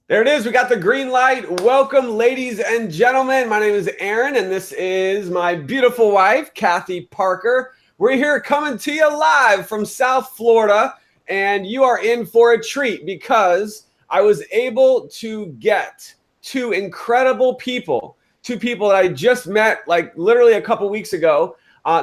There it is. We got the green light. Welcome, ladies and gentlemen. My name is Aaron, and this is my beautiful wife, Kathy Parker. We're here coming to you live from South Florida, and you are in for a treat because I was able to get two incredible people, two people that I just met like literally a couple weeks ago.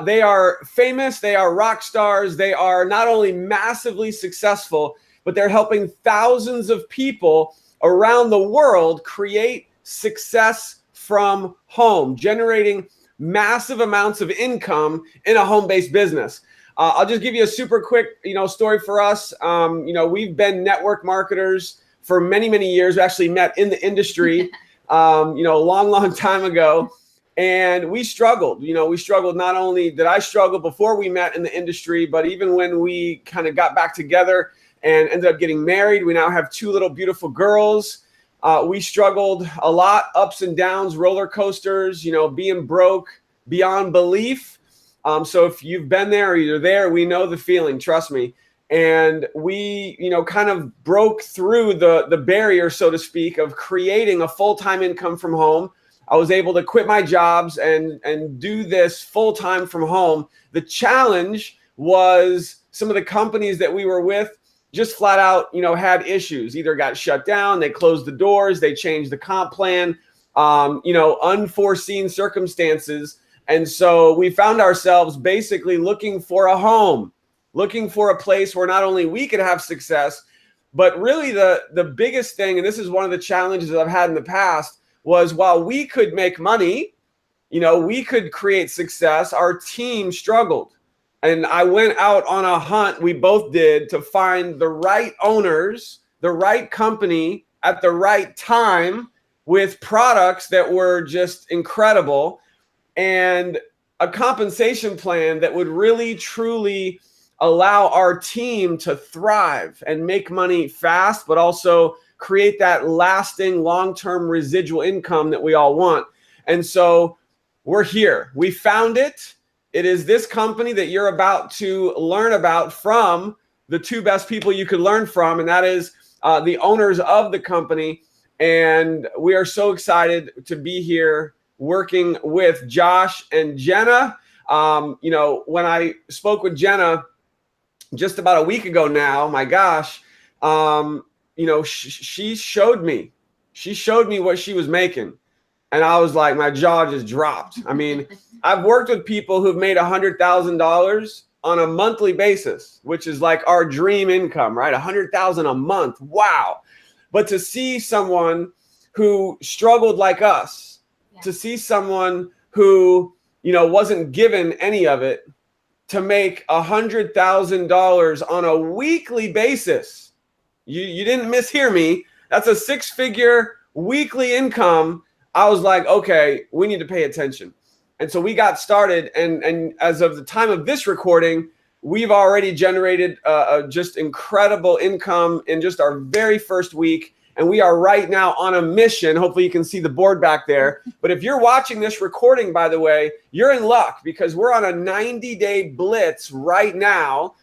They are famous. They are rock stars. They are not only massively successful, but they're helping thousands of people around the world create success from home, generating massive amounts of income in a home-based business. I'll just give you a super quick, story for us. We've been network marketers for many, many years. We actually met in the industry, a long time ago. And we struggled. We struggled. Not only did I struggle before we met in the industry, but even when we kind of got back together and ended up getting married. We now have two little beautiful girls. We struggled a lot, ups and downs, roller coasters, being broke beyond belief. So if you've been there or you're there, we know the feeling, trust me. And we, kind of broke through the barrier, so to speak, of creating a full-time income from home. I was able to quit my jobs and do this full-time from home. The challenge was some of the companies that we were with just flat out, had issues, either got shut down, they closed the doors, they changed the comp plan, unforeseen circumstances. And so we found ourselves basically looking for a home, looking for a place where not only we could have success, but really the biggest thing, and this is one of the challenges that I've had in the past, was while we could make money, we could create success, our team struggled. And I went out on a hunt, we both did, to find the right owners, the right company at the right time with products that were just incredible and a compensation plan that would really, truly allow our team to thrive and make money fast, but also create that lasting long-term residual income that we all want. And so we're here. We found it. It is this company that you're about to learn about from the two best people you could learn from, and that is the owners of the company. And we are so excited to be here working with Josh and Jenna. When I spoke with Jenna just about a week ago now, my gosh, she showed me what she was making. And I was like, my jaw just dropped. I mean, I've worked with people who've made $100,000 on a monthly basis, which is like our dream income, right? $100,000 a month. Wow. But to see someone who struggled like us, to see someone who, wasn't given any of it, to make $100,000 on a weekly basis. You didn't mishear me. That's a six-figure weekly income. I was like, okay, we need to pay attention. And so we got started. And as of the time of this recording, we've already generated just incredible income in just our very first week. And we are right now on a mission. Hopefully you can see the board back there. But if you're watching this recording, by the way, you're in luck because we're on a 90-day blitz right now.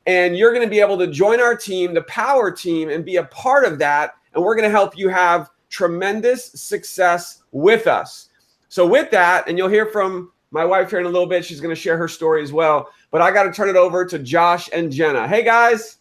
And you're going to be able to join our team, the Power Team, and be a part of that. And we're going to help you have tremendous success with us. So with that, and you'll hear from my wife here in a little bit, she's going to share her story as well. But I got to turn it over to Josh and Jenna. Hey, guys.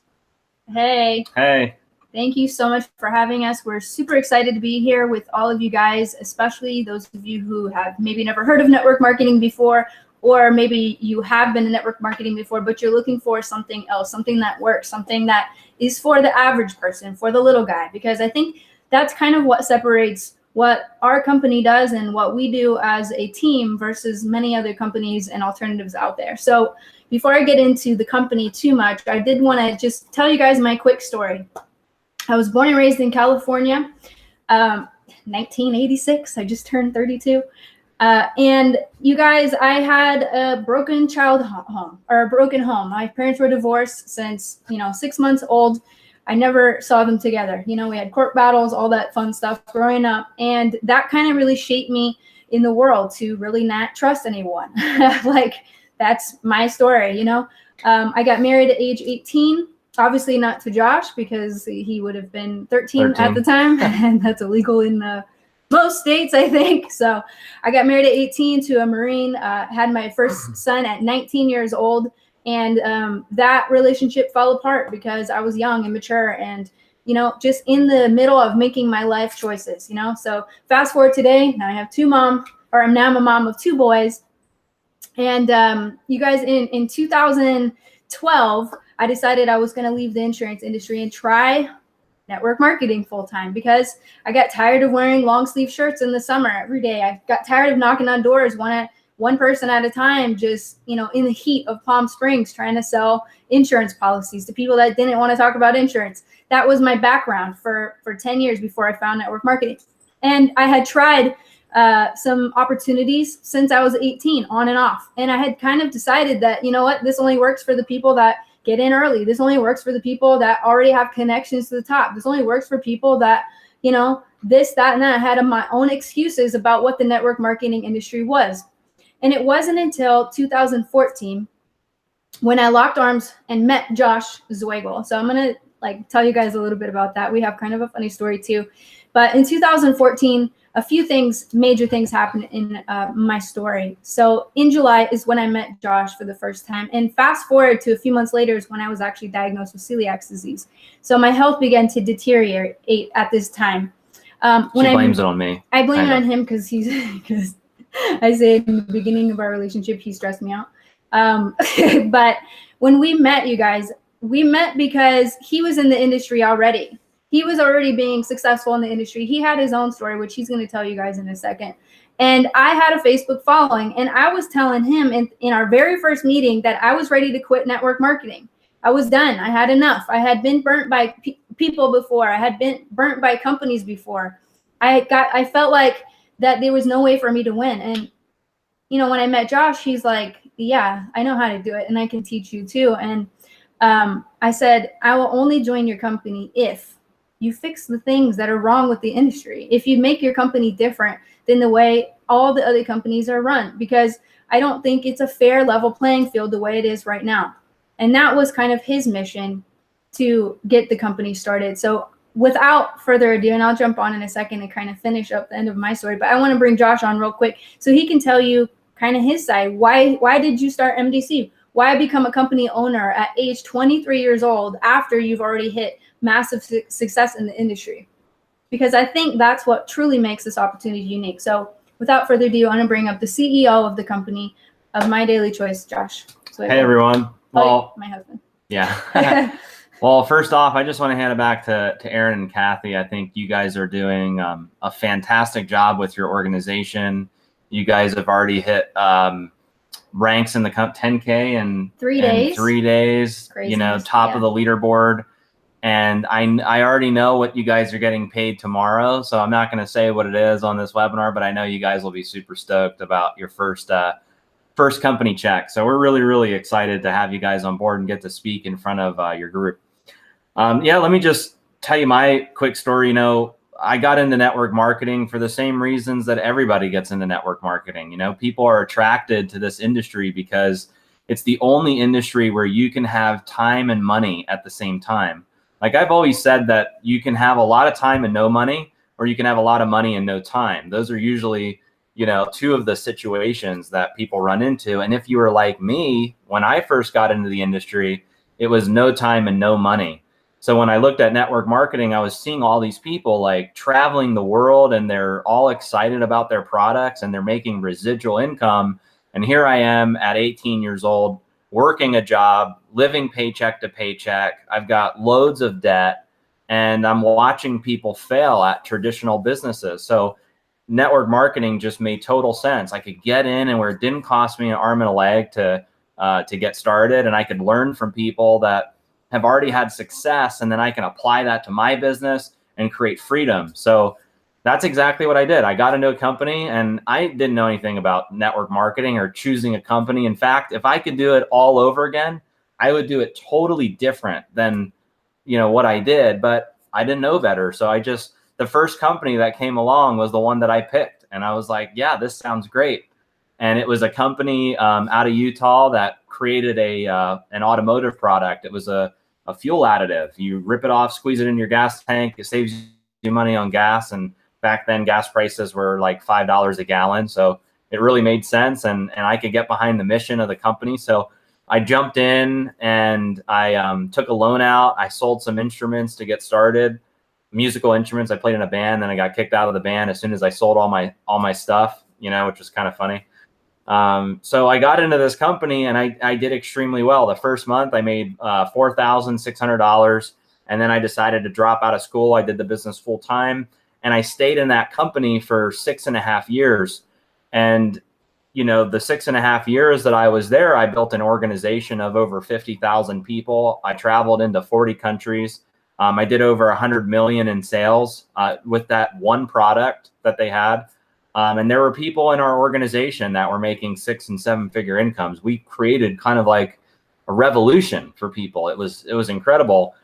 Hey. Hey. Thank you so much for having us. We're super excited to be here with all of you guys, especially those of you who have maybe never heard of network marketing before, or maybe you have been in network marketing before, but you're looking for something else, something that works, something that is for the average person, for the little guy, because I think that's kind of what separates what our company does and what we do as a team versus many other companies and alternatives out there. So before I get into the company too much, I did want to just tell you guys my quick story. I was born and raised in California, 1986. I just turned 32. And you guys, I had a broken home. My parents were divorced since, 6 months old. I never saw them together. We had court battles, all that fun stuff growing up. And that kind of really shaped me in the world to really not trust anyone. Like, that's my story, I got married at age 18. Obviously not to Josh because he would have been 13 at the time, and that's illegal in most states, I think. So I got married at 18 to a Marine, had my first son at 19 years old, and that relationship fell apart because I was young and mature and, you know, just in the middle of making my life choices, you know. So fast forward today, now I have I'm now a mom of 2 boys. And you guys, in 2012, I decided I was going to leave the insurance industry and try network marketing full time because I got tired of wearing long sleeve shirts in the summer every day. I got tired of knocking on doors one person at a time, just, you know, in the heat of Palm Springs, trying to sell insurance policies to people that didn't want to talk about insurance. That was my background for 10 years before I found network marketing. And I had tried some opportunities since I was 18 on and off. And I had kind of decided that, you know what, this only works for the people that get in early. This only works for the people that already have connections to the top. This only works for people that, you know, this, that, and that. I had my own excuses about what the network marketing industry was. And it wasn't until 2014 when I locked arms and met Josh Zweigel. So I'm going to tell you guys a little bit about that. We have kind of a funny story too. But in 2014, a few major things happened in my story. So in July is when I met Josh for the first time. And fast forward to a few months later is when I was actually diagnosed with celiac disease. So my health began to deteriorate at this time. She blames it on me. I blame it on him because I say in the beginning of our relationship, he stressed me out. But when we met, you guys, we met because he was in the industry already. He was already being successful in the industry. He had his own story, which he's going to tell you guys in a second. And I had a Facebook following, and I was telling him in our very first meeting that I was ready to quit network marketing. I was done. I had enough. I had been burnt by people before. I had been burnt by companies before. I felt like that there was no way for me to win. And, you know, when I met Josh, he's like, yeah, I know how to do it, and I can teach you too. And I said, I will only join your company if you fix the things that are wrong with the industry. If you make your company different than the way all the other companies are run, because I don't think it's a fair level playing field the way it is right now. And that was kind of his mission to get the company started. So without further ado, and I'll jump on in a second and kind of finish up the end of my story, but I want to bring Josh on real quick so he can tell you kind of his side. Why did you start MDC? Why become a company owner at age 23 years old after you've already hit massive success in the industry? Because I think that's what truly makes this opportunity unique. So without further ado, I want to bring up the CEO of the company of My Daily Choice, Josh. Hey, everyone. Well, my husband. Yeah. Well, first off, I just want to hand it back to Aaron and Kathy. I think you guys are doing a fantastic job with your organization. You guys have already hit ranks in the 10K in 3 days. 3 days. Crazy. You know, top of the leaderboard. And I already know what you guys are getting paid tomorrow, so I'm not going to say what it is on this webinar, but I know you guys will be super stoked about your first company check. So we're really, really excited to have you guys on board and get to speak in front of your group. Yeah, let me just tell you my quick story. You know, I got into network marketing for the same reasons that everybody gets into network marketing. You know, people are attracted to this industry because it's the only industry where you can have time and money at the same time. Like I've always said that you can have a lot of time and no money, or you can have a lot of money and no time. Those are usually, you know, two of the situations that people run into. And if you were like me, when I first got into the industry, it was no time and no money. So when I looked at network marketing, I was seeing all these people like traveling the world and they're all excited about their products and they're making residual income. And here I am at 18 years old, working a job, living paycheck to paycheck. I've got loads of debt and I'm watching people fail at traditional businesses. So network marketing just made total sense. I could get in and where it didn't cost me an arm and a leg to get started, and I could learn from people that have already had success, and then I can apply that to my business and create freedom. So that's exactly what I did. I got into a company and I didn't know anything about network marketing or choosing a company. In fact, if I could do it all over again, I would do it totally different than, you know, what I did, but I didn't know better. So the first company that came along was the one that I picked. And I was like, yeah, this sounds great. And it was a company out of Utah that created an automotive product. It was a a fuel additive. You rip it off, squeeze it in your gas tank. It saves you money on gas. And back then gas prices were like $5 a gallon. So it really made sense. And I could get behind the mission of the company. So I jumped in and I took a loan out. I sold some instruments to get started, musical instruments. I played in a band, then I got kicked out of the band as soon as I sold all my stuff, which was kind of funny. So I got into this company and I did extremely well. The first month I made $4,600. And then I decided to drop out of school. I did the business full time and I stayed in that company for 6.5 years. And, the 6.5 years that I was there, I built an organization of over 50,000 people. I traveled into 40 countries. I did over 100 million in sales with that one product that they had. And there were people in our organization that were making 6- and 7-figure incomes. We created kind of like a revolution for people. It was incredible.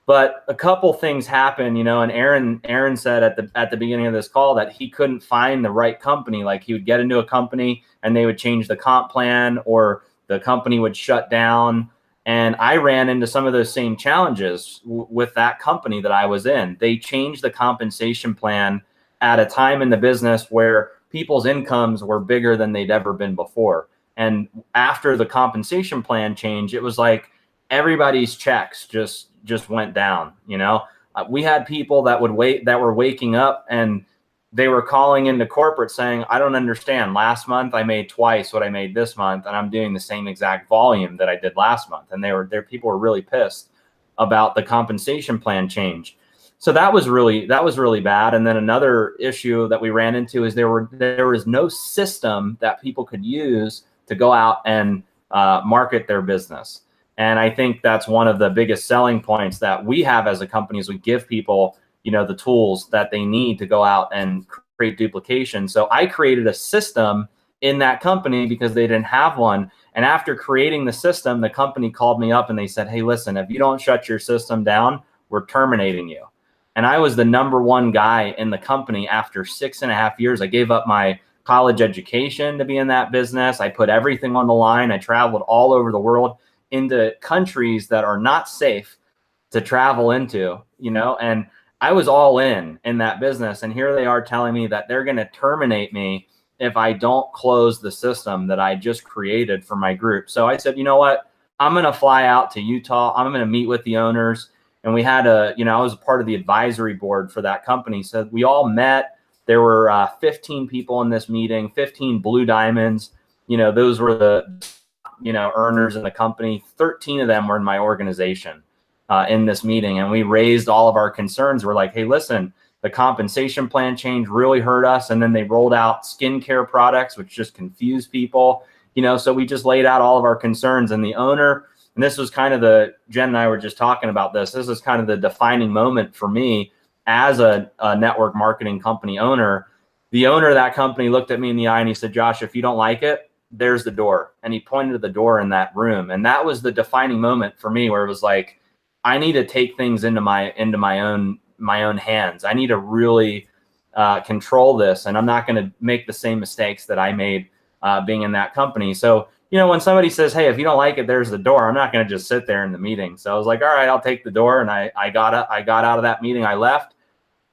But a couple things happened, and Aaron said at the beginning of this call that he couldn't find the right company. Like he would get into a company and they would change the comp plan or the company would shut down. And I ran into some of those same challenges with that company that I was in. They changed the compensation plan at a time in the business where people's incomes were bigger than they'd ever been before. And after the compensation plan change, it was like everybody's checks just went down. We had people that were waking up and they were calling into corporate saying, I don't understand. Last month I made twice what I made this month, and I'm doing the same exact volume that I did last month. And people were really pissed about the compensation plan change. So that was really bad. And then another issue that we ran into is there was no system that people could use to go out and market their business. And I think that's one of the biggest selling points that we have as a company is we give people, the tools that they need to go out and create duplication. So I created a system in that company because they didn't have one. And after creating the system, the company called me up and they said, hey, listen, if you don't shut your system down, we're terminating you. And I was the number one guy in the company after 6.5 years. I gave up my college education to be in that business. I put everything on the line. I traveled all over the world into countries that are not safe to travel into, and I was all in that business. And here they are telling me that they're going to terminate me if I don't close the system that I just created for my group. So I said, you know what? I'm going to fly out to Utah. I'm going to meet with the owners. And we had I was a part of the advisory board for that company. So we all met. There were 15 people in this meeting, 15 blue diamonds. Those were the, earners in the company. 13 of them were in my organization in this meeting. And we raised all of our concerns. We're like, hey, listen, the compensation plan change really hurt us. And then they rolled out skincare products, which just confused people, so we just laid out all of our concerns. And the owner, and this was kind of Jen and I were just talking about this. This is kind of the defining moment for me as a network marketing company owner. The owner of that company looked at me in the eye and he said, Josh, if you don't like it, there's the door. And he pointed to the door in that room. And that was the defining moment for me where it was like, I need to take things into my own hands. I need to really control this. And I'm not going to make the same mistakes that I made being in that company. So, when somebody says, hey, if you don't like it, there's the door, I'm not going to just sit there in the meeting. So I was like, all right, I'll take the door. And I got out of that meeting. I left.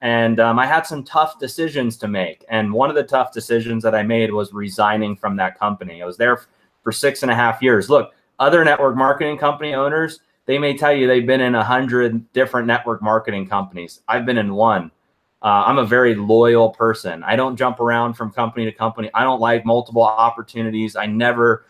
And I had some tough decisions to make. And one of the tough decisions that I made was resigning from that company. I was there for 6.5 years. Look, other network marketing company owners, they may tell you they've been in 100 different network marketing companies. I've been in one. I'm a very loyal person. I don't jump around from company to company. I don't like multiple opportunities. I never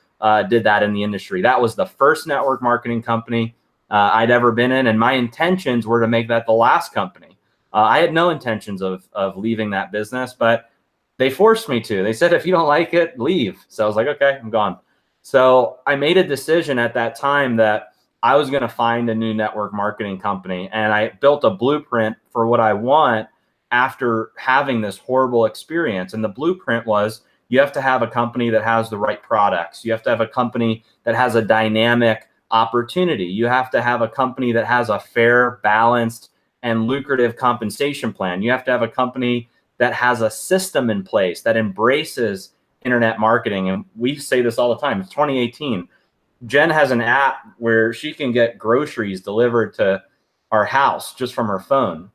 did that in the industry. That was the first network marketing company I'd ever been in. And my intentions were to make that the last company. I had no intentions of leaving that business, but they forced me to. They said, if you don't like it, leave. So I was like, okay, I'm gone. So I made a decision at that time that I was going to find a new network marketing company. And I built a blueprint for what I want after having this horrible experience. And the blueprint was, you have to have a company that has the right products. You have to have a company that has a dynamic opportunity. You have to have a company that has a fair, balanced, and lucrative compensation plan. You have to have a company that has a system in place that embraces internet marketing. And we say this all the time. It's 2018. Jen has an app where she can get groceries delivered to our house just from her phone.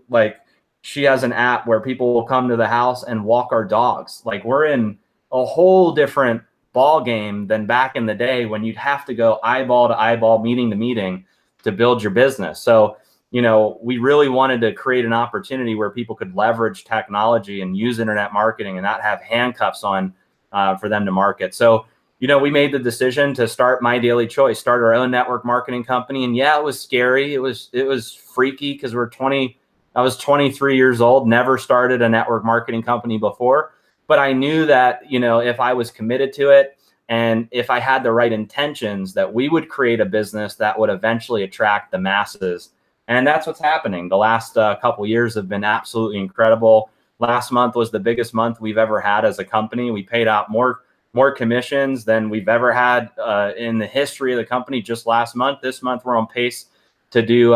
Like she has an app where people will come to the house and walk our dogs. Like we're in a whole different ball game than back in the day when you'd have to go eyeball to eyeball, meeting to meeting to build your business. So, we really wanted to create an opportunity where people could leverage technology and use internet marketing and not have handcuffs on for them to market. So, we made the decision to start My Daily Choice, start our own network marketing company. And yeah, it was scary. It was freaky because I was 23 years old, never started a network marketing company before. But I knew that, if I was committed to it and if I had the right intentions, that we would create a business that would eventually attract the masses. And that's what's happening. The last couple of years have been absolutely incredible. Last month was the biggest month we've ever had as a company. We paid out more commissions than we've ever had in the history of the company just last month. This month, we're on pace to do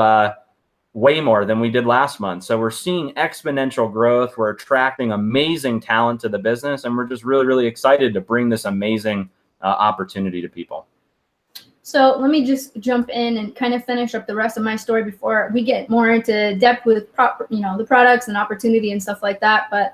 way more than we did last month. So we're seeing exponential growth. We're attracting amazing talent to the business, and we're just really, really excited to bring this amazing opportunity to people. So let me just jump in and kind of finish up the rest of my story before we get more into depth with the products and opportunity and stuff like that. But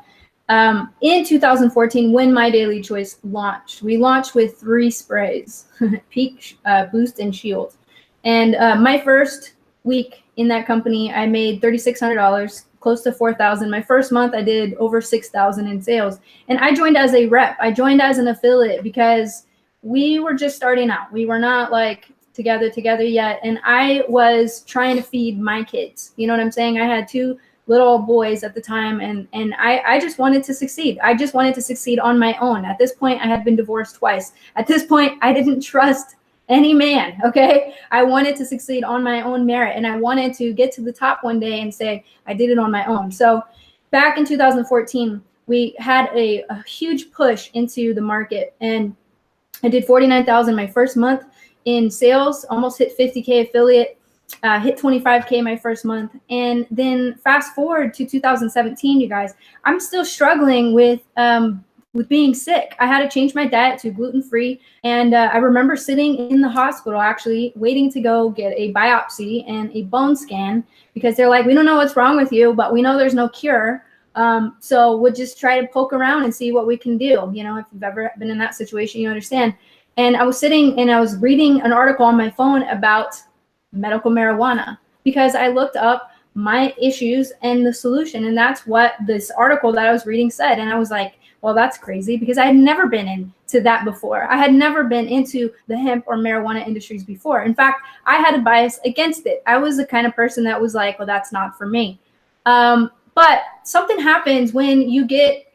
in 2014, when My Daily Choice launched, we launched with 3 sprays, Peak, Boost, and Shield. And my first week in that company, I made $3,600, close to $4,000. My first month, I did over $6,000 in sales. And I joined as a rep. I joined as an affiliate because we were just starting out. We were not like together yet. And I was trying to feed my kids. You know what I'm saying? I had 2 little boys at the time, and I just wanted to succeed. I just wanted to succeed on my own. At this point, I had been divorced twice. At this point, I didn't trust any man, okay? I wanted to succeed on my own merit, and I wanted to get to the top one day and say, I did it on my own. So back in 2014, we had a huge push into the market, and I did $49,000 my first month in sales, almost hit 50K affiliate, hit 25K my first month. And then fast forward to 2017, you guys, I'm still struggling with being sick. I had to change my diet to gluten-free. And I remember sitting in the hospital actually waiting to go get a biopsy and a bone scan because they're like, we don't know what's wrong with you, but we know there's no cure. So we'll just try to poke around and see what we can do. If you've ever been in that situation, you understand. And I was sitting and I was reading an article on my phone about medical marijuana because I looked up my issues and the solution. And that's what this article that I was reading said. And I was like, well, that's crazy because I had never been into that before. I had never been into the hemp or marijuana industries before. In fact, I had a bias against it. I was the kind of person that was like, well, that's not for me. But something happens when you get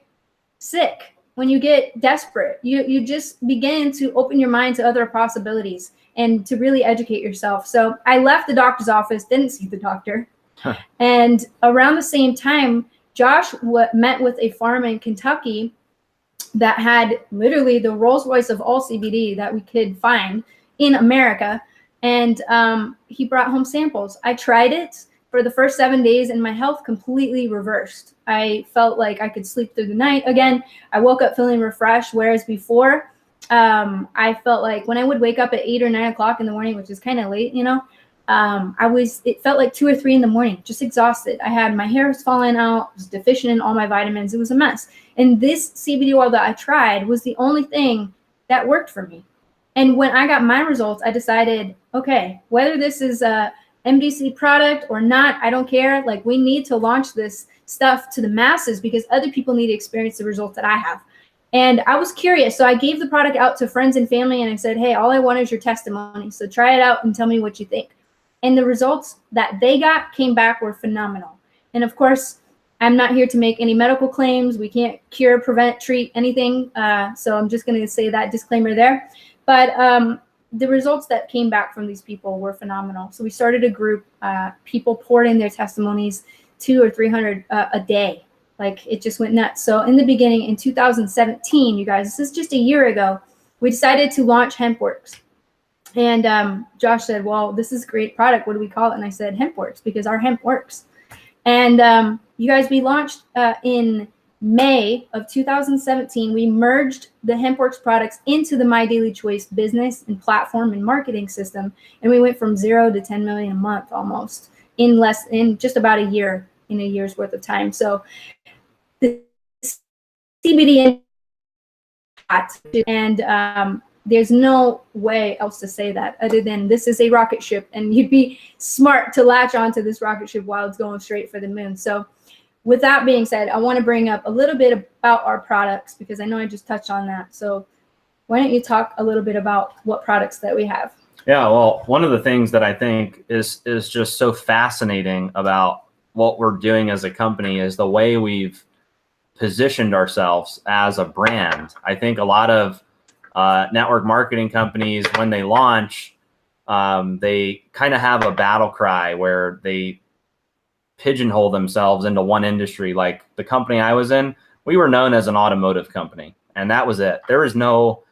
sick, when you get desperate. You just begin to open your mind to other possibilities and to really educate yourself. So I left the doctor's office, didn't see the doctor. And around the same time, Josh met with a farm in Kentucky that had literally the Rolls Royce of all CBD that we could find in America. And he brought home samples. I tried it for the first 7 days and my health completely reversed. I felt like I could sleep through the night again. I woke up feeling refreshed, whereas before I felt like when I would wake up at 8 or 9 o'clock in the morning, which is kind of late, it felt like 2 or 3 in the morning, just exhausted. I had my hair was falling out, was deficient in all my vitamins. It was a mess. And this CBD oil that I tried was the only thing that worked for me. And when I got my results, I decided, okay, whether this is a MDC product or not, I don't care. Like, we need to launch this stuff to the masses because other people need to experience the results that I have. And I was curious. So I gave the product out to friends and family and I said, hey, all I want is your testimony. So try it out and tell me what you think. And the results that they came back were phenomenal. And of course, I'm not here to make any medical claims. We can't cure, prevent, treat anything. So I'm just going to say that disclaimer there. But the results that came back from these people were phenomenal. So we started a group. People poured in their testimonies, 200 or 300 a day. Like, it just went nuts. So in the beginning, in 2017, you guys, this is just a year ago, we decided to launch HempWorks. And Josh said, well, this is a great product. What do we call it? And I said, HempWorks, because our hemp works. And you guys, we launched in May of 2017, we merged the HempWorks products into the My Daily Choice business and platform and marketing system. And we went from 0 to 10 million a month almost in just about a year's worth of time. So the CBD and there's no way else to say that other than this is a rocket ship, and you'd be smart to latch onto this rocket ship while it's going straight for the moon. So with that being said, I want to bring up a little bit about our products because I know I just touched on that. So why don't you talk a little bit about what products that we have? Yeah, well, one of the things that I think is just so fascinating about what we're doing as a company is the way we've positioned ourselves as a brand. I think a lot of network marketing companies, when they launch, they kind of have a battle cry where they pigeonhole themselves into one industry. Like the company I was in, we were known as an automotive company, and that was it. There was no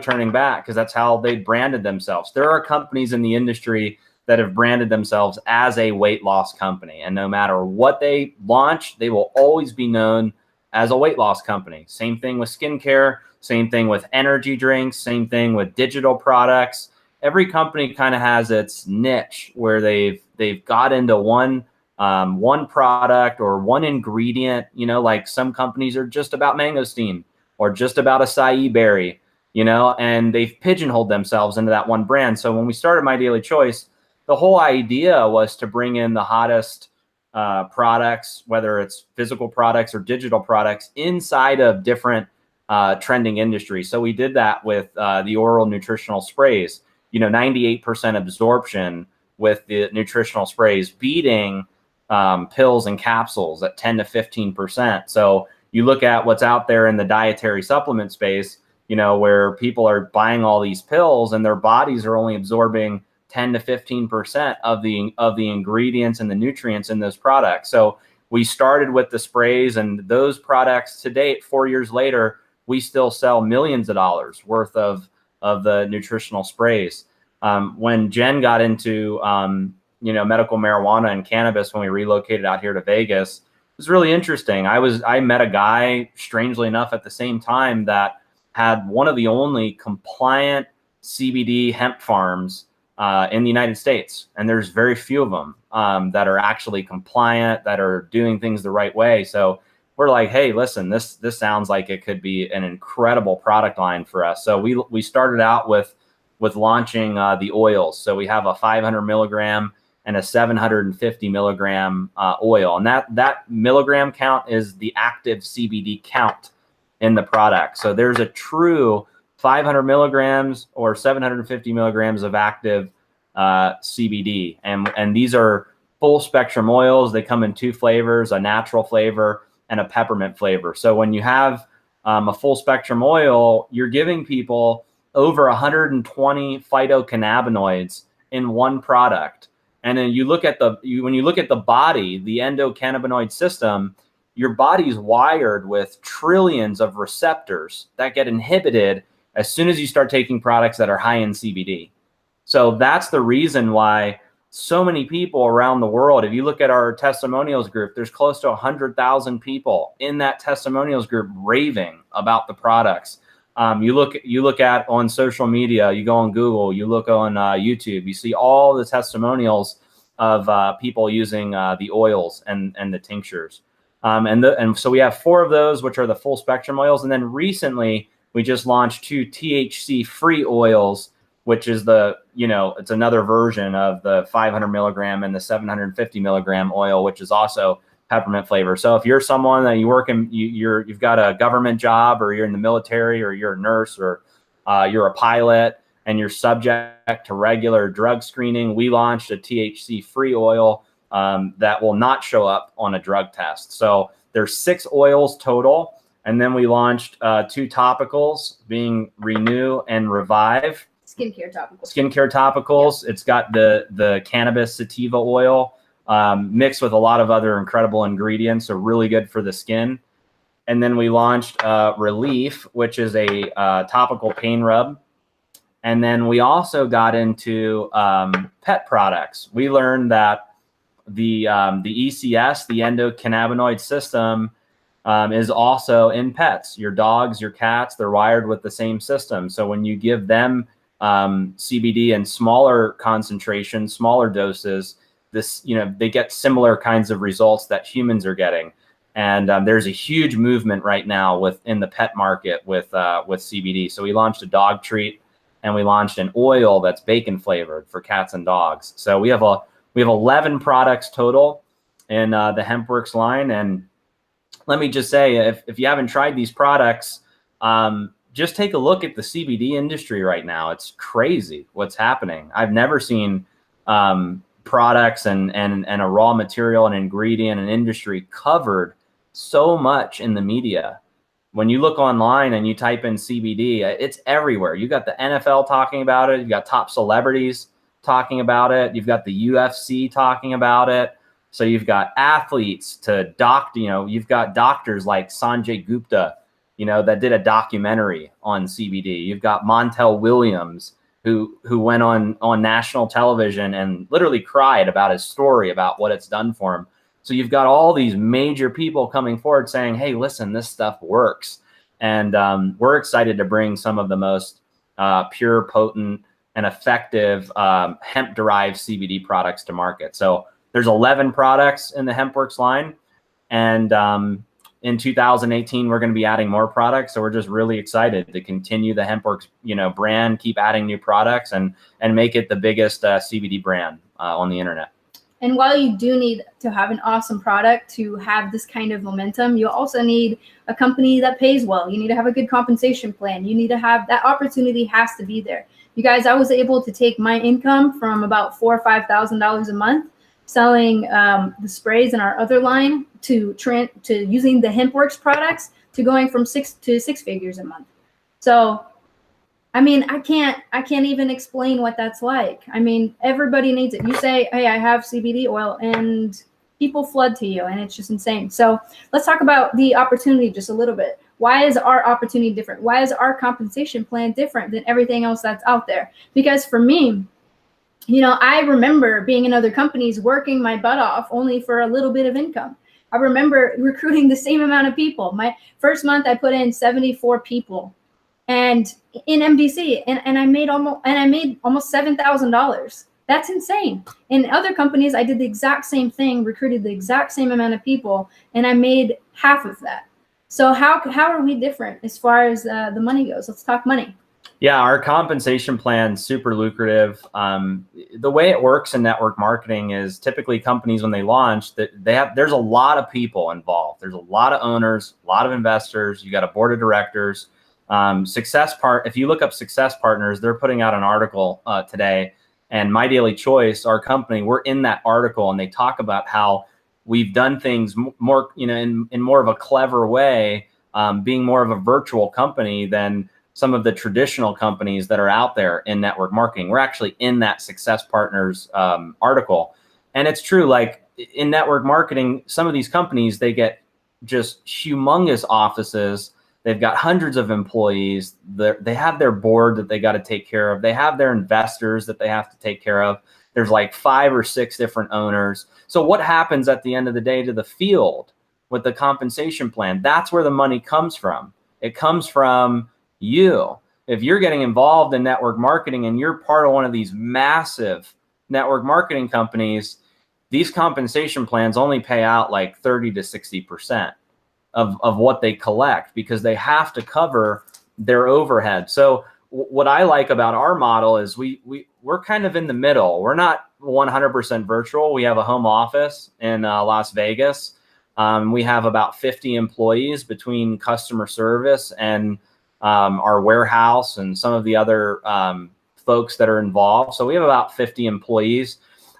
turning back because that's how they branded themselves. There are companies in the industry that have branded themselves as a weight loss company, and no matter what they launch, they will always be known as a weight loss company. Same thing with skincare, same thing with energy drinks, same thing with digital products. Every company kind of has its niche where they've got into one product or one ingredient. You know, like some companies are just about mangosteen or just about acai berry, you know, and they've pigeonholed themselves into that one brand. So when we started My Daily Choice, the whole idea was to bring in the hottest products, whether it's physical products or digital products, inside of different trending industries. So we did that with the oral nutritional sprays, you know, 98% absorption with the nutritional sprays, beating pills and capsules at 10 to 15%. So you look at what's out there in the dietary supplement space, you know, where people are buying all these pills and their bodies are only absorbing 10 to 15% of the ingredients and the nutrients in those products. So we started with the sprays, and those products to date, 4 years later, we still sell millions of dollars worth of the nutritional sprays. When Jen got into you know, medical marijuana and cannabis when we relocated out here to Vegas, it was really interesting. I met a guy, strangely enough, at the same time that had one of the only compliant CBD hemp farms in the United States. And there's very few of them that are actually compliant, that are doing things the right way. So we're like, hey, listen, this sounds like it could be an incredible product line for us. So we started out with launching the oils. So we have a 500 milligram and a 750 milligram oil. And that milligram count is the active CBD count in the product. So there's a true 500 milligrams or 750 milligrams of active CBD. And these are full spectrum oils. They come in two flavors, a natural flavor and a peppermint flavor. So when you have a full spectrum oil, you're giving people over 120 phytocannabinoids in one product. And then you look at when you look at the body, the endocannabinoid system, your body's wired with trillions of receptors that get inhibited as soon as you start taking products that are high in CBD. So that's the reason why so many people around the world, if you look at our testimonials group, there's close to 100,000 people in that testimonials group raving about the products. You look at on social media, you go on Google, you look on YouTube, you see all the testimonials of people using the oils and the tinctures. And so we have 4 of those, which are the full spectrum oils. And then recently we just launched 2 THC free oils, which is it's another version of the 500 milligram and the 750 milligram oil, which is also peppermint flavor. So if you're someone that you've got a government job, or you're in the military, or you're a nurse, or you're a pilot, and you're subject to regular drug screening, we launched a THC free oil that will not show up on a drug test. So there's 6 oils total. And then we launched 2 topicals, being Renew and Revive. Skincare topicals. Skincare topicals. Yep. It's got the cannabis sativa oil mixed with a lot of other incredible ingredients, so really good for the skin. And then we launched Relief, which is a topical pain rub. And then we also got into pet products. We learned that the ECS, the endocannabinoid system, is also in pets. Your dogs, your cats, they're wired with the same system. So when you give them CBD in smaller concentrations, smaller doses, they get similar kinds of results that humans are getting. And there's a huge movement right now in the pet market with CBD. So we launched a dog treat, and we launched an oil that's bacon flavored for cats and dogs. So we have 11 products total in the HempWorks line. And let me just say, if you haven't tried these products, just take a look at the CBD industry right now. It's crazy what's happening. I've never seen products and a raw material, an ingredient, an industry covered so much in the media. When you look online and you type in CBD, it's everywhere. You got the NFL talking about it. You've got top celebrities talking about it. You've got the UFC talking about it. So you've got athletes to you've got doctors like Sanjay Gupta, that did a documentary on CBD. You've got Montel Williams, who went on national television and literally cried about his story about what it's done for him. So you've got all these major people coming forward saying, hey, listen, this stuff works. And we're excited to bring some of the most pure, potent, and effective hemp-derived CBD products to market. So there's 11 products in the HempWorks line. And in 2018, we're going to be adding more products. So we're just really excited to continue the HempWorks brand, keep adding new products, and make it the biggest CBD brand on the internet. And while you do need to have an awesome product to have this kind of momentum, you also need a company that pays well. You need to have a good compensation plan. You need to have that opportunity has to be there. You guys, I was able to take my income from about $4,000 or $5,000 a month selling the sprays in our other line to using the HempWorks products to going from 6 figures a month. So I mean, I can't even explain what that's like. I mean, everybody needs it. You say, hey, I have CBD oil, and people flood to you, and it's just insane. So let's talk about the opportunity just a little bit. Why is our opportunity different? Why is our compensation plan different than everything else that's out there? Because for me, I remember being in other companies working my butt off only for a little bit of income. I remember recruiting the same amount of people. My first month, I put in 74 people. And in MDC, and I made almost $7,000. That's insane. In other companies, I did the exact same thing, recruited the exact same amount of people, and I made half of that. So how are we different as far as the money goes? Let's talk money. Yeah, our compensation plan is super lucrative. The way it works in network marketing is typically companies, when they launch, there's a lot of people involved. There's a lot of owners, a lot of investors. You got a board of directors. If you look up Success Partners, they're putting out an article today, and My Daily Choice, our company, we're in that article, and they talk about how we've done things more, in more of a clever way, being more of a virtual company than some of the traditional companies that are out there in network marketing. We're actually in that Success Partners article. And it's true, like in network marketing, some of these companies, they get just humongous offices. They've got hundreds of employees. They have their board that they got to take care of. They have their investors that they have to take care of. There's like 5 or 6 different owners. So what happens at the end of the day to the field with the compensation plan? That's where the money comes from. It comes from you. If you're getting involved in network marketing and you're part of one of these massive network marketing companies, these compensation plans only pay out like 30 to 60% of what they collect, because they have to cover their overhead. So what I like about our model is we're kind of in the middle. We're not 100% virtual. We have a home office in Las Vegas. We have about 50 employees between customer service and our warehouse and some of the other folks that are involved. So we have about 50 employees,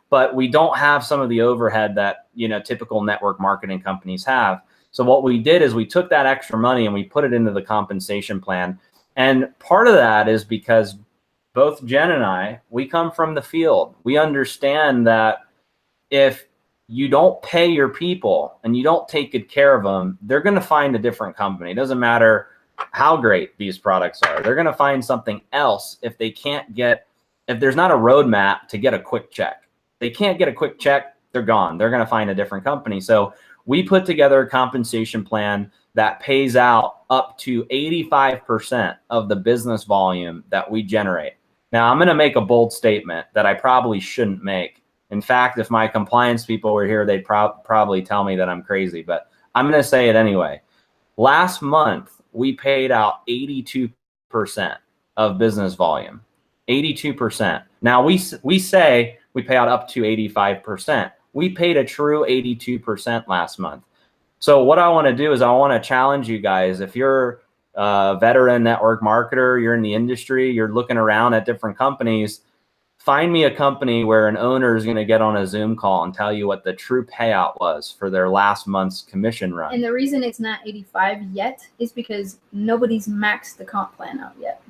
but we don't have some of the overhead that typical network marketing companies have. So what we did is we took that extra money and we put it into the compensation plan. And part of that is because both Jen and I, we come from the field. We understand that if you don't pay your people and you don't take good care of them, they're going to find a different company. It doesn't matter how great these products are. They're going to find something else if there's not a roadmap to get a quick check. They can't get a quick check they're gone. They're going to find a different company. So we put together a compensation plan that pays out up to 85% of the business volume that we generate. Now, I'm going to make a bold statement that I probably shouldn't make. In fact, if my compliance people were here, they'd probably tell me that I'm crazy, but I'm going to say it anyway. Last month, we paid out 82% of business volume. 82%. Now, we say we pay out up to 85%. We paid a true 82% last month. So what I want to do is I want to challenge you guys. If you're a veteran network marketer, you're in the industry, you're looking around at different companies, find me a company where an owner is going to get on a Zoom call and tell you what the true payout was for their last month's commission run. And the reason it's not 85 yet is because nobody's maxed the comp plan out yet.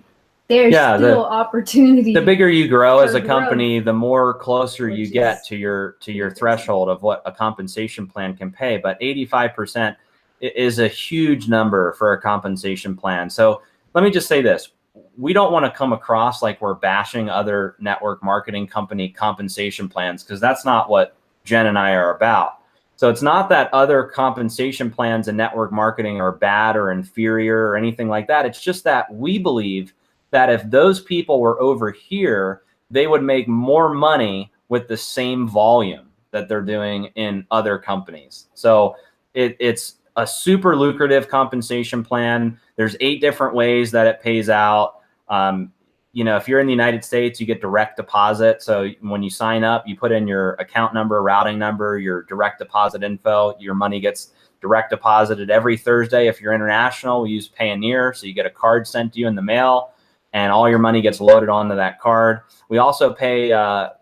There's still opportunity. The bigger you grow as a company, the more closer you get to your threshold of what a compensation plan can pay. But 85% is a huge number for a compensation plan. So let me just say this. We don't want to come across like we're bashing other network marketing company compensation plans, because that's not what Jen and I are about. So it's not that other compensation plans in network marketing are bad or inferior or anything like that. It's just that we believe that if those people were over here, they would make more money with the same volume that they're doing in other companies. So it's a super lucrative compensation plan. There's 8 different ways that it pays out. If you're in the United States, you get direct deposit. So when you sign up, you put in your account number, routing number, your direct deposit info, your money gets direct deposited every Thursday. If you're international, we use Payoneer. So you get a card sent to you in the mail, and all your money gets loaded onto that card. We also pay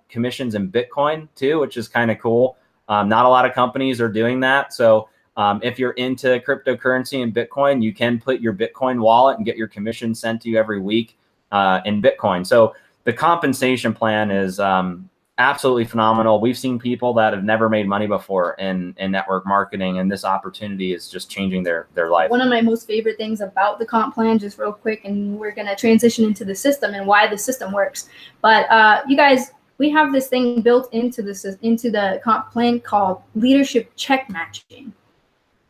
commissions in Bitcoin too, which is kind of cool. Not a lot of companies are doing that. So if you're into cryptocurrency and Bitcoin, you can put your Bitcoin wallet and get your commission sent to you every week in Bitcoin. So the compensation plan is absolutely phenomenal. We've seen people that have never made money before in network marketing, and this opportunity is just changing their life. One of my most favorite things about the comp plan, just real quick, and we're going to transition into the system and why the system works. But you guys, we have this thing built into the comp plan called leadership check matching.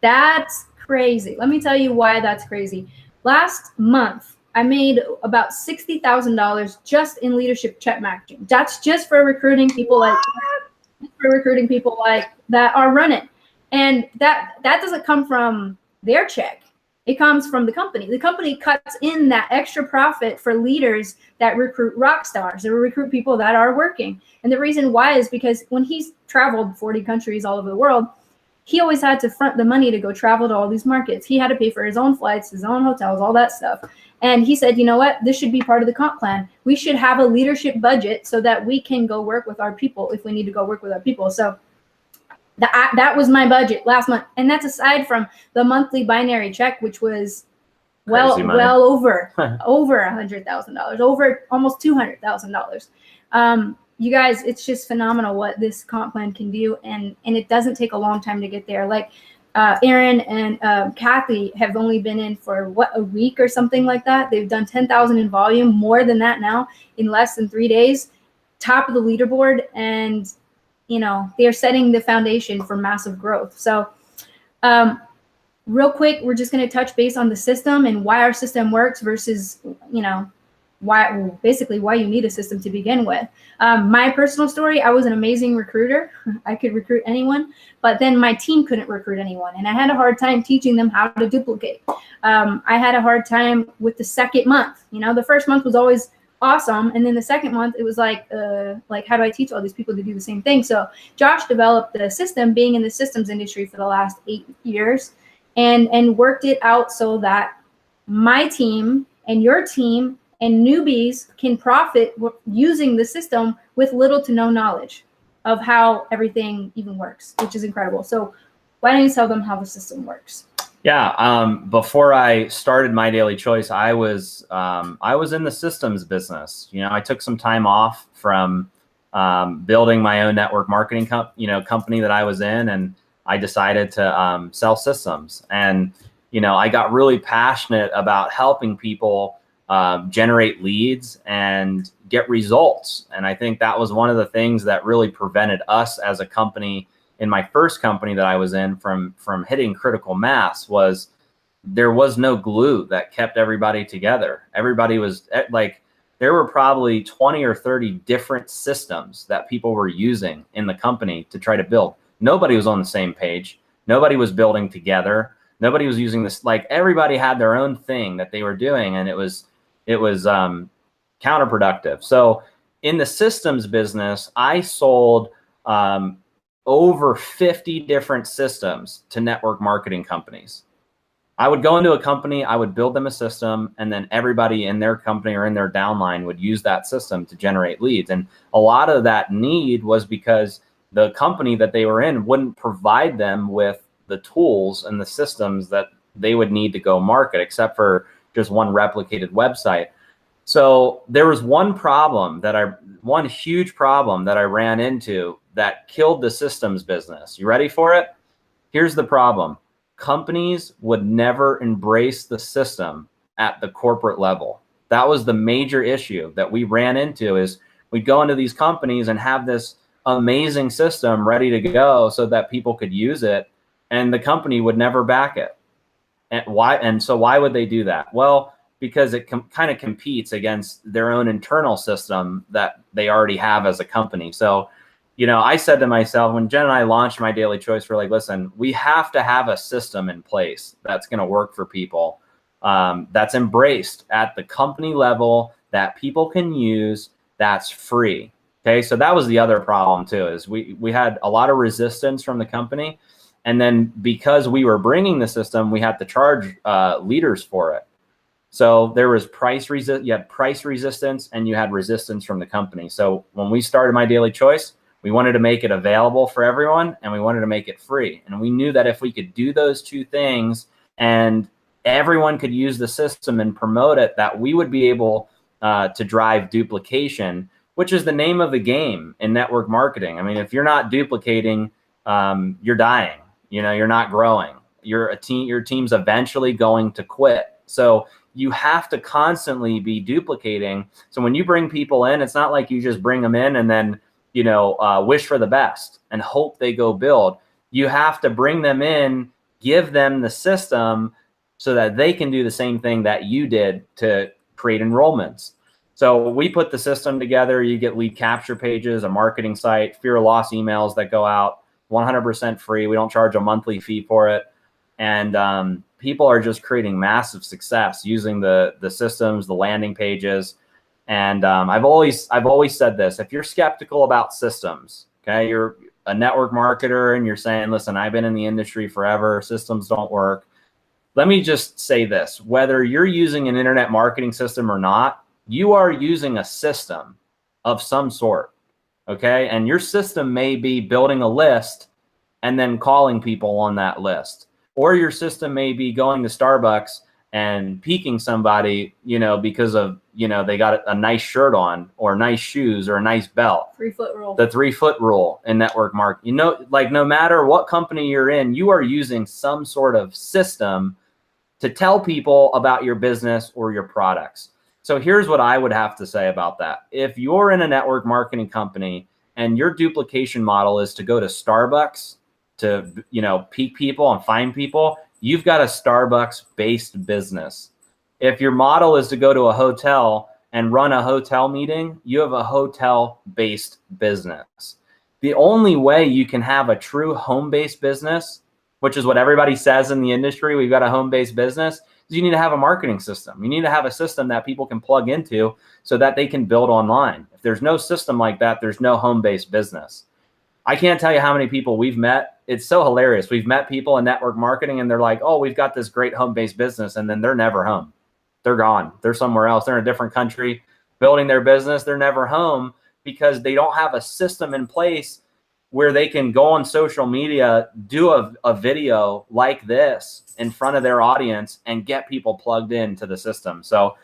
That's crazy. Let me tell you why that's crazy. Last month, I made about $60,000 just in leadership check matching. That's just for recruiting people like that are running. And that doesn't come from their check. It comes from the company. The company cuts in that extra profit for leaders that recruit rock stars, that recruit people that are working. And the reason why is because when he's traveled 40 countries all over the world, he always had to front the money to go travel to all these markets. He had to pay for his own flights, his own hotels, all that stuff. And he said, you know what? This should be part of the comp plan. We should have a leadership budget so that we can go work with our people if we need to go work with our people. So that was my budget last month. And that's aside from the monthly binary check, which was well over $100,000, over almost $200,000. You guys, it's just phenomenal what this comp plan can do. And it doesn't take a long time to get there. Like Aaron and Kathy have only been in for a week or something like that. They've done 10,000 in volume, more than that now in less than 3 days, top of the leaderboard. And, they're setting the foundation for massive growth. So real quick, we're just going to touch base on the system and why our system works versus, why you need a system to begin with. My personal story, I was an amazing recruiter. I could recruit anyone, but then my team couldn't recruit anyone. And I had a hard time teaching them how to duplicate. I had a hard time with the second month. The first month was always awesome. And then the second month, it was like, how do I teach all these people to do the same thing? So Josh developed the system, being in the systems industry for the last 8 years, and worked it out so that my team and your team and newbies can profit using the system with little to no knowledge of how everything even works, which is incredible. So why don't you tell them how the system works? Yeah. Before I started My Daily Choice, I was in the systems business. I took some time off from building my own network marketing company that I was in, and I decided to sell systems. And I got really passionate about helping people generate leads and get results. And I think that was one of the things that really prevented us as a company in my first company that I was in from hitting critical mass. Was there was no glue that kept everybody together. Everybody was like, there were probably 20 or 30 different systems that people were using in the company to try to build. Nobody was on the same page. Nobody was building together. Nobody was using this. Like, everybody had their own thing that they were doing, and it was counterproductive. So in the systems business, I sold over 50 different systems to network marketing companies. I would go into a company, I would build them a system, and then everybody in their company or in their downline would use that system to generate leads. And a lot of that need was because the company that they were in wouldn't provide them with the tools and the systems that they would need to go market, except for just one replicated website. So there was one huge problem that I ran into that killed the systems business. You ready for it? Here's the problem. Companies would never embrace the system at the corporate level. That was the major issue that we ran into. Is we'd go into these companies and have this amazing system ready to go so that people could use it, and the company would never back it. And why? And so why would they do that? Well, because it kind of competes against their own internal system that they already have as a company. So, you know, I said to myself, when Jen and I launched My Daily Choice, we're like, listen, we have to have a system in place that's going to work for people, that's embraced at the company level, that people can use, that's free. Okay, so that was the other problem too, is we had a lot of resistance from the company. And then because we were bringing the system, we had to charge leaders for it. So there was you had price resistance, and you had resistance from the company. So when we started My Daily Choice, we wanted to make it available for everyone, and we wanted to make it free. And we knew that if we could do those two things and everyone could use the system and promote it, that we would be able to drive duplication, which is the name of the game in network marketing. I mean, if you're not duplicating, you're dying. You know, you're not growing. Your team's eventually going to quit. So you have to constantly be duplicating. So when you bring people in, it's not like you just bring them in and then, you know, wish for the best and hope they go build. You have to bring them in, give them the system so that they can do the same thing that you did to create enrollments. So we put the system together. You get lead capture pages, a marketing site, fear of loss emails that go out 100% free. We don't charge a monthly fee for it. And people are just creating massive success using the systems, the landing pages. And I've always said this: if you're skeptical about systems, okay, you're a network marketer and you're saying, listen, I've been in the industry forever, systems don't work. Let me just say this: whether you're using an internet marketing system or not, you are using a system of some sort, okay? And your system may be building a list and then calling people on that list. Or your system may be going to Starbucks and piquing somebody, you know, because of, you know, they got a nice shirt on or nice shoes or a nice belt. 3-foot rule. The 3-foot rule in network marketing. You know, like no matter what company you're in, you are using some sort of system to tell people about your business or your products. So here's what I would have to say about that. If you're in a network marketing company and your duplication model is to go to Starbucks to, you know, pique people and find people, you've got a Starbucks-based business. If your model is to go to a hotel and run a hotel meeting, you have a hotel-based business. The only way you can have a true home-based business, which is what everybody says in the industry, we've got a home-based business, is you need to have a marketing system. You need to have a system that people can plug into so that they can build online. If there's no system like that, there's no home-based business. I can't tell you how many people we've met. It's so hilarious. We've met people in network marketing and they're like, oh, we've got this great home-based business. And then they're never home. They're gone. They're somewhere else. They're in a different country building their business. They're never home because they don't have a system in place where they can go on social media, do a video like this in front of their audience and get people plugged into the system. So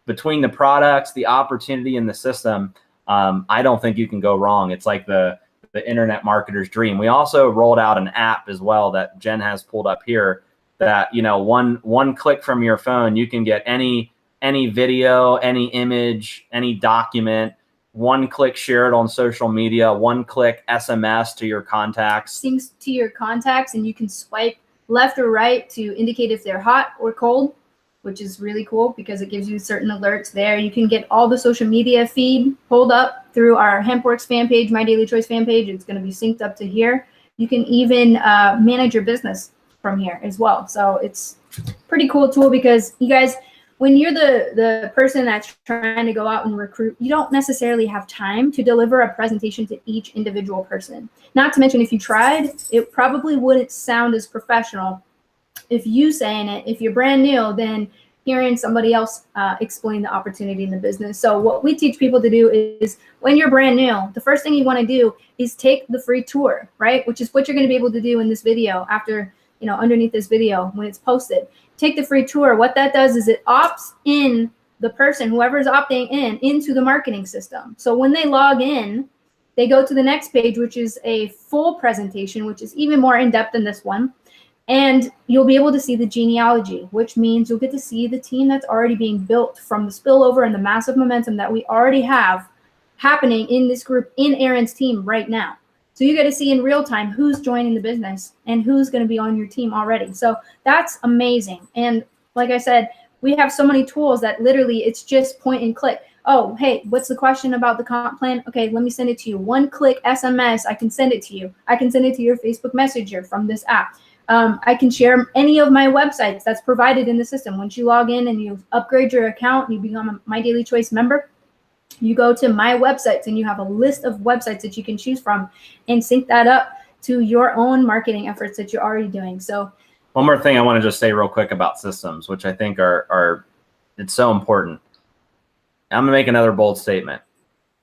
between the products, the opportunity, and the system, I don't think you can go wrong. It's like the internet marketer's dream. We also rolled out an app as well that Jen has pulled up here that, you know, one click from your phone, you can get any any video, any image, any document, one click share it on social media, one click SMS to your contacts. Syncs to your contacts, and you can swipe left or right to indicate if they're hot or cold, which is really cool because it gives you certain alerts there. You can get all the social media feed pulled up through our HempWorks fan page, My Daily Choice fan page. It's going to be synced up to here. You can even manage your business from here as well. So it's a pretty cool tool because you guys, when you're the person that's trying to go out and recruit, you don't necessarily have time to deliver a presentation to each individual person. Not to mention, if you tried, it probably wouldn't sound as professional if you saying it. If you're brand new, then hearing somebody else explain the opportunity in the business. So what we teach people to do is when you're brand new, the first thing you want to do is take the free tour, right? Which is what you're going to be able to do in this video after, underneath this video when it's posted. Take the free tour. What that does is it opts in the person, whoever's opting in, into the marketing system. So when they log in, they go to the next page, which is a full presentation, which is even more in-depth than this one. And you'll be able to see the genealogy, which means you'll get to see the team that's already being built from the spillover and the massive momentum that we already have happening in this group, in Aaron's team right now. So you get to see in real time who's joining the business and who's going to be on your team already. So that's amazing. And like I said, we have so many tools that literally it's just point and click. Oh, hey, what's the question about the comp plan? Okay, let me send it to you. One click SMS, I can send it to you. I can send it to your Facebook Messenger from this app. I can share any of my websites that's provided in the system. Once you log in and you upgrade your account and you become a My Daily Choice member, you go to my websites and you have a list of websites that you can choose from and sync that up to your own marketing efforts that you're already doing. So one more thing I want to just say real quick about systems, which I think are it's so important. I'm going to make another bold statement.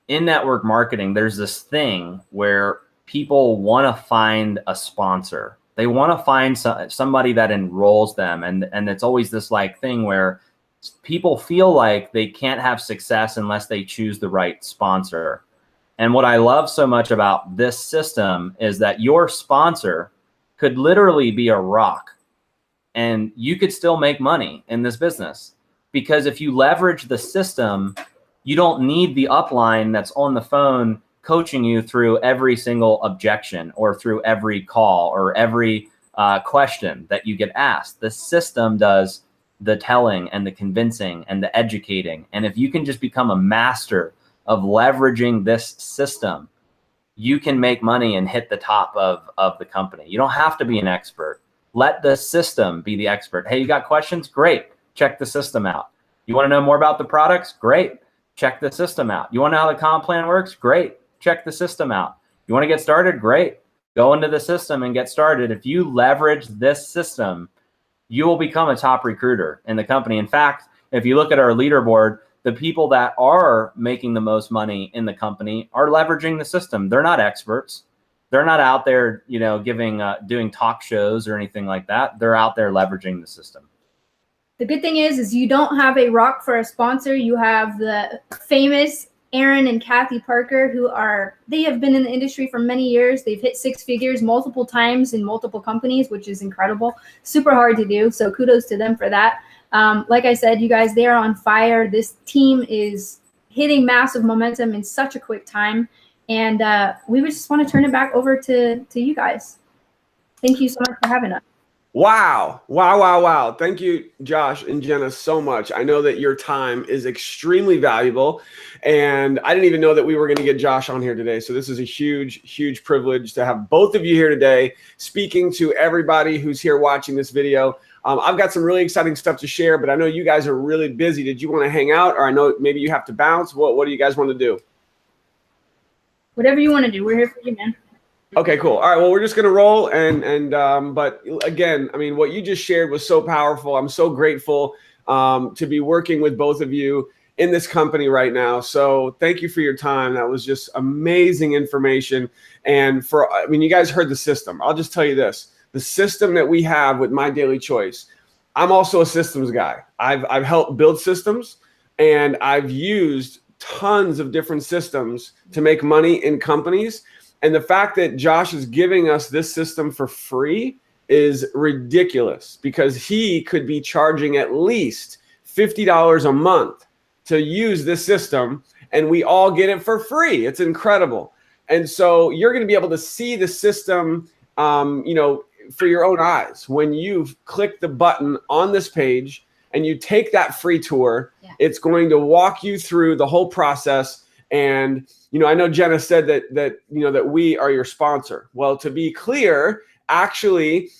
In network marketing, there's this thing where people want to find a sponsor. They want to find somebody that enrolls them. And it's always this like thing where people feel like they can't have success unless they choose the right sponsor. And what I love so much about this system is that your sponsor could literally be a rock and you could still make money in this business. Because if you leverage the system, you don't need the upline that's on the phone coaching you through every single objection or through every call or every question that you get asked. The system does the telling and the convincing and the educating. And if you can just become a master of leveraging this system, you can make money and hit the top of the company. You don't have to be an expert. Let the system be the expert. Hey, you got questions? Great. Check the system out. You want to know more about the products? Great. Check the system out. You want to know how the comp plan works? Great. Check the system out. You want to get started? Great. Go into the system and get started. If you leverage this system, you will become a top recruiter in the company. In fact, if you look at our leaderboard, the people that are making the most money in the company are leveraging the system. They're not experts. They're not out there, doing talk shows or anything like that. They're out there leveraging the system. The good thing is you don't have a rock for a sponsor. You have the famous Aaron and Kathy Parker, they have been in the industry for many years. They've hit six figures multiple times in multiple companies, which is incredible. Super hard to do. So kudos to them for that. Like I said, you guys, they are on fire. This team is hitting massive momentum in such a quick time. And we would just want to turn it back over to you guys. Thank you so much for having us. Wow. Wow, wow, wow. Thank you, Josh and Jenna, so much. I know that your time is extremely valuable, and I didn't even know that we were going to get Josh on here today. So this is a huge, huge privilege to have both of you here today, speaking to everybody who's here watching this video. I've got some really exciting stuff to share, but I know you guys are really busy. Did you want to hang out, or I know maybe you have to bounce? What do you guys want to do? Whatever you want to do. We're here for you, man. Okay, cool. All right. Well, we're just going to roll. But again, I mean, what you just shared was so powerful. I'm so grateful to be working with both of you in this company right now. So thank you for your time. That was just amazing information. And you guys heard the system. I'll just tell you this, the system that we have with My Daily Choice. I'm also a systems guy. I've helped build systems, and I've used tons of different systems to make money in companies. And the fact that Josh is giving us this system for free is ridiculous, because he could be charging at least $50 a month to use this system, and we all get it for free. It's incredible. And so you're going to be able to see the system, for your own eyes. When you've clicked the button on this page and you take that free tour, it's going to walk you through the whole process. And, I know Jenna said that we are your sponsor. Well, to be clear, actually,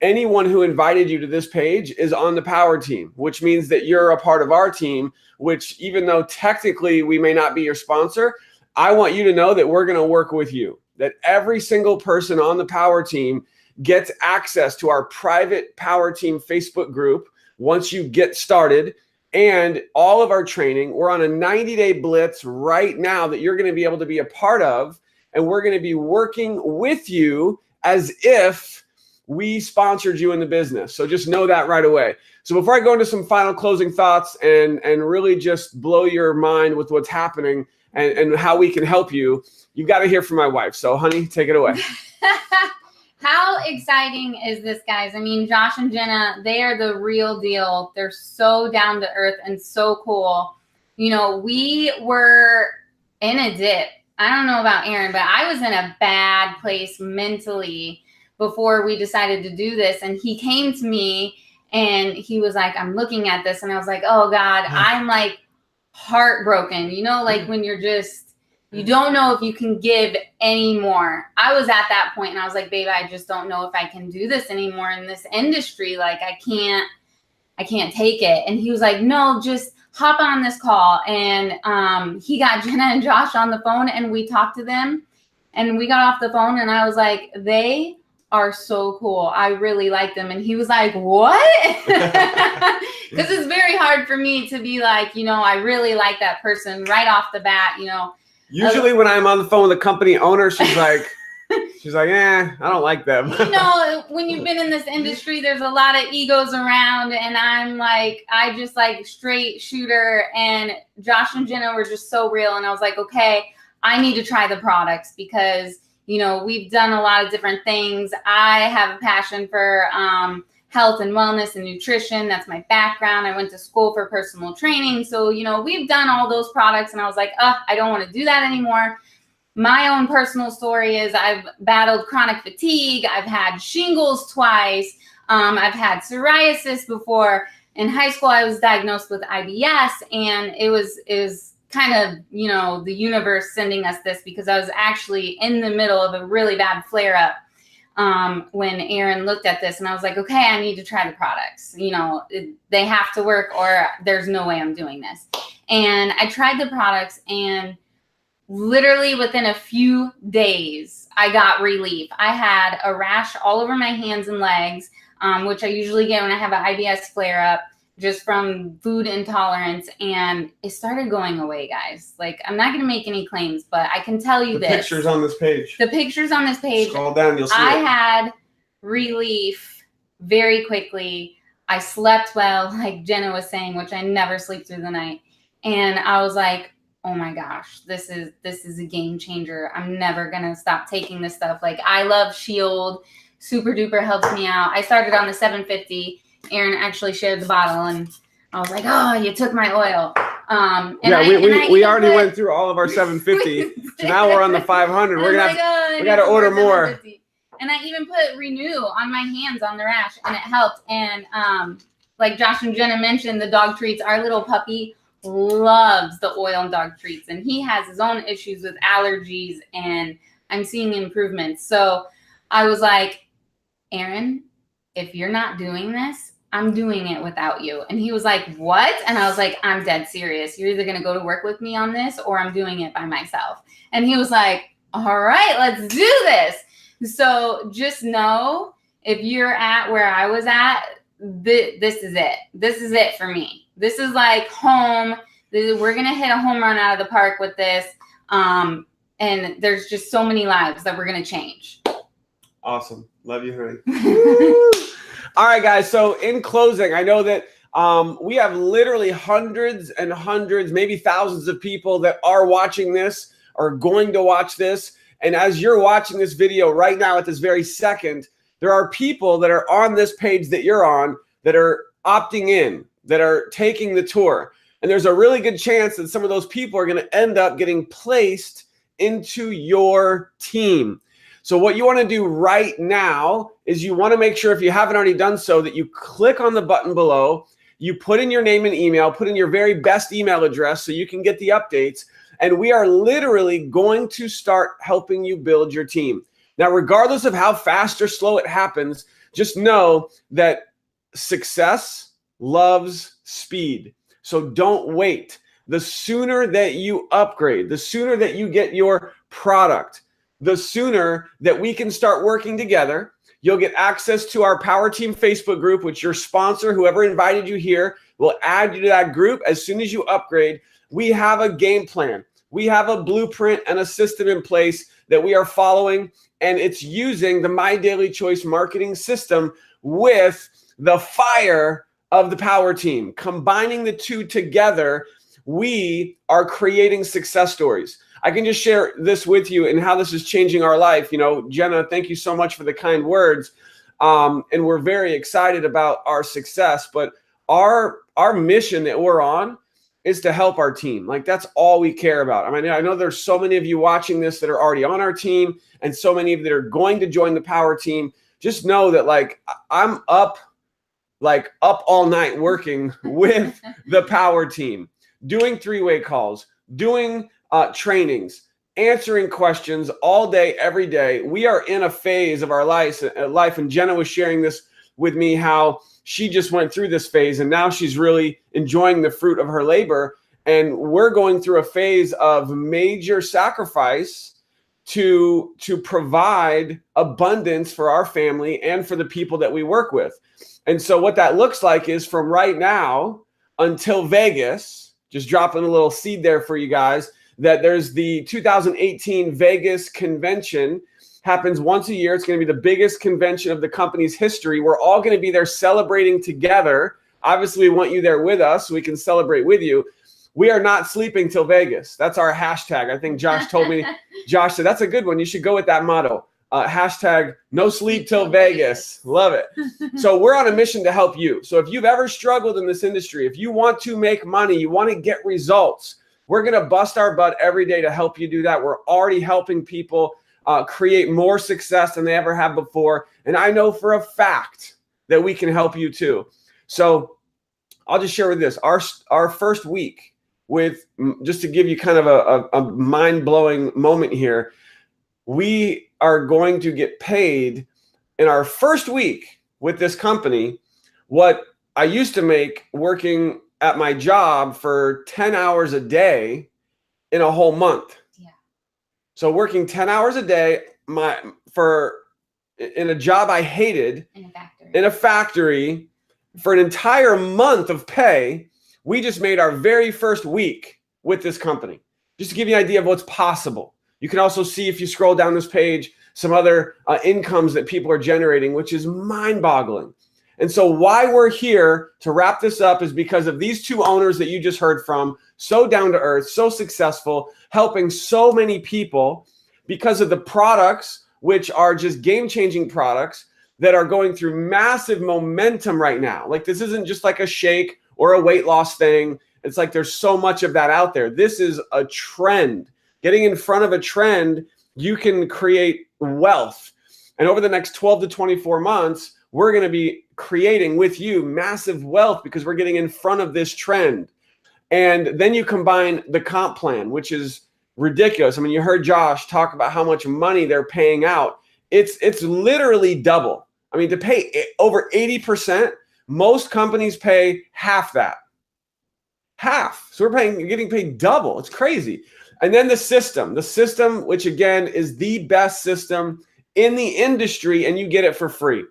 anyone who invited you to this page is on the power team, which means that you're a part of our team, which even though technically we may not be your sponsor, I want you to know that we're going to work with you, that every single person on the power team gets access to our private power team Facebook group once you get started, and all of our training. We're on a 90-day blitz right now that you're going to be able to be a part of, and we're going to be working with you as if we sponsored you in the business. So just know that right away. So before I go into some final closing thoughts and really just blow your mind with what's happening and how we can help you, you've got to hear from my wife. So honey, take it away. How exciting is this, guys? I mean, Josh and Jenna, they are the real deal. They're so down to earth and so cool. We were in a dip. I don't know about Aaron, but I was in a bad place mentally before we decided to do this. And he came to me and he was like, I'm looking at this. And I was like, oh God, I'm like heartbroken. Like when you're just, you don't know if you can give anymore. I was at that point and I was like, babe, I just don't know if I can do this anymore in this industry. Like I can't take it. And he was like, no, just hop on this call. And he got Jenna and Josh on the phone and we talked to them and we got off the phone and I was like, they are so cool. I really like them. And he was like, what? Because it's very hard for me to be like, I really like that person right off the bat, Usually when I'm on the phone with a company owner, she's like, I don't like them. When you've been in this industry, there's a lot of egos around and I'm like, I just like straight shooter, and Josh and Jenna were just so real. And I was like, okay, I need to try the products because, we've done a lot of different things. I have a passion for, health and wellness and nutrition. That's my background. I went to school for personal training. So, we've done all those products and I was like, I don't want to do that anymore. My own personal story is I've battled chronic fatigue. I've had shingles twice. I've had psoriasis before. In high school, I was diagnosed with IBS, and it was kind of, the universe sending us this because I was actually in the middle of a really bad flare-up. When Aaron looked at this and I was like, okay, I need to try the products. They have to work or there's no way I'm doing this. And I tried the products and literally within a few days, I got relief. I had a rash all over my hands and legs, which I usually get when I have an IBS flare up just from food intolerance. And it started going away, guys. Like, I'm not going to make any claims, but I can tell you this. The picture's on this page. The picture's on this page. Scroll down, you'll see I it. had relief very quickly. I slept well, like Jenna was saying, which I never sleep through the night. And I was like, oh my gosh, this is a game changer. I'm never going to stop taking this stuff. Like, I love Shield. Super duper helps me out. I started on the 750. Aaron actually shared the bottle and I was like, oh, you took my oil. We already went through all of our 750. So now we're on the 500. We got to order more. And I even put Renew on my hands on the rash and it helped. And like Josh and Jenna mentioned, the dog treats, our little puppy loves the oil and dog treats. And he has his own issues with allergies and I'm seeing improvements. So I was like, Aaron, if you're not doing this, I'm doing it without you. And he was like, what? And I was like, I'm dead serious. You're either going to go to work with me on this or I'm doing it by myself. And he was like, all right, let's do this. So just know if you're at where I was at, this is it. This is it for me. This is like home. We're going to hit a home run out of the park with this. And there's just so many lives that we're going to change. Awesome. Love you, honey. All right, guys. So in closing, I know that we have literally hundreds and hundreds, maybe thousands of people that are watching this, are going to watch this. And as you're watching this video right now at this very second, there are people that are on this page that you're on that are opting in. that are taking the tour. And there's a really good chance that some of those people are going to end up getting placed into your team. So what you want to do right now is you want to make sure, if you haven't already done so, that you click on the button below, you put in your name and email, put in your very best email address so you can get the updates. And we are literally going to start helping you build your team. Now, regardless of how fast or slow it happens, just know that success loves speed. So don't wait. The sooner that you upgrade, the sooner that you get your product, the sooner that we can start working together. You'll get access to our Power Team Facebook group, which your sponsor, whoever invited you here, will add you to that group as soon as you upgrade. We have a game plan. We have a blueprint and a system in place that we are following, and it's using the My Daily Choice marketing system with the fire of the Power Team. Combining the two together, we are creating success stories. I can just share this with you and how this is changing our life. You know, Jenna, thank you so much for the kind words. And we're very excited about our success, but our mission that we're on is to help our team. Like, that's all we care about. I mean, I know there's so many of you watching this that are already on our team and so many of you that are going to join the Power Team. Just know that, like, I'm up all night working with the Power Team, doing three-way calls, doing trainings, answering questions all day, every day. We are in a phase of our life, and Jenna was sharing this with me, how she just went through this phase and now she's really enjoying the fruit of her labor. And we're going through a phase of major sacrifice to provide abundance for our family and for the people that we work with. And so what that looks like is, from right now until Vegas, just dropping a little seed there for you guys, that there's the 2018 Vegas convention. Happens once a year. It's going to be the biggest convention of the company's history. We're all going to be there celebrating together. Obviously, we want you there with us so we can celebrate with you. We are not sleeping till Vegas. That's our hashtag. I think Josh told me, Josh said, that's a good one. You should go with that motto. Hashtag no sleep till Vegas. Love it. So we're on a mission to help you. So if you've ever struggled in this industry, if you want to make money, you want to get results, we're going to bust our butt every day to help you do that. We're already helping people create more success than they ever have before. And I know for a fact that we can help you too. So I'll just share with this. Our first week with, just to give you kind of a mind-blowing moment here, we are going to get paid in our first week with this company what I used to make working at my job for 10 hours a day in a whole month. Yeah. So working 10 hours a day in a job I hated, in a factory for an entire month of pay, we just made our very first week with this company. Just to give you an idea of what's possible. You can also see, if you scroll down this page, some other incomes that people are generating, which is mind-boggling. And so why we're here to wrap this up is because of these two owners that you just heard from, so down to earth, so successful, helping so many people, because of the products, which are just game-changing products that are going through massive momentum right now. Like, this isn't just like a shake or a weight loss thing. It's like there's so much of that out there. This is a trend. Getting in front of a trend, you can create wealth. And over the next 12 to 24 months, we're going to be creating with you massive wealth because we're getting in front of this trend. And then you combine the comp plan, which is ridiculous. I mean, you heard Josh talk about how much money they're paying out. It's literally double. I mean, to pay over 80%, most companies pay half that. Half. So you're getting paid double. It's crazy. And then the system, which again is the best system in the industry, and you get it for free.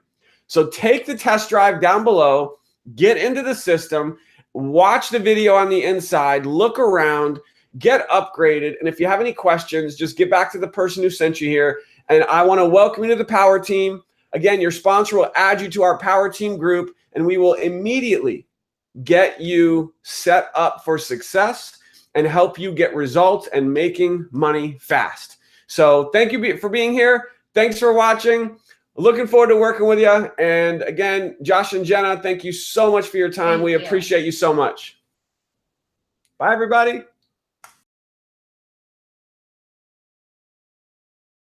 So take the test drive down below, get into the system, watch the video on the inside, look around, get upgraded. And if you have any questions, just get back to the person who sent you here. And I want to welcome you to the Power Team. Again, your sponsor will add you to our Power Team group, and we will immediately get you set up for success and help you get results and making money fast. So thank you for being here. Thanks for watching. Looking forward to working with you. And again, Josh and Jenna, thank you so much for your time. We appreciate you so much. Bye, everybody.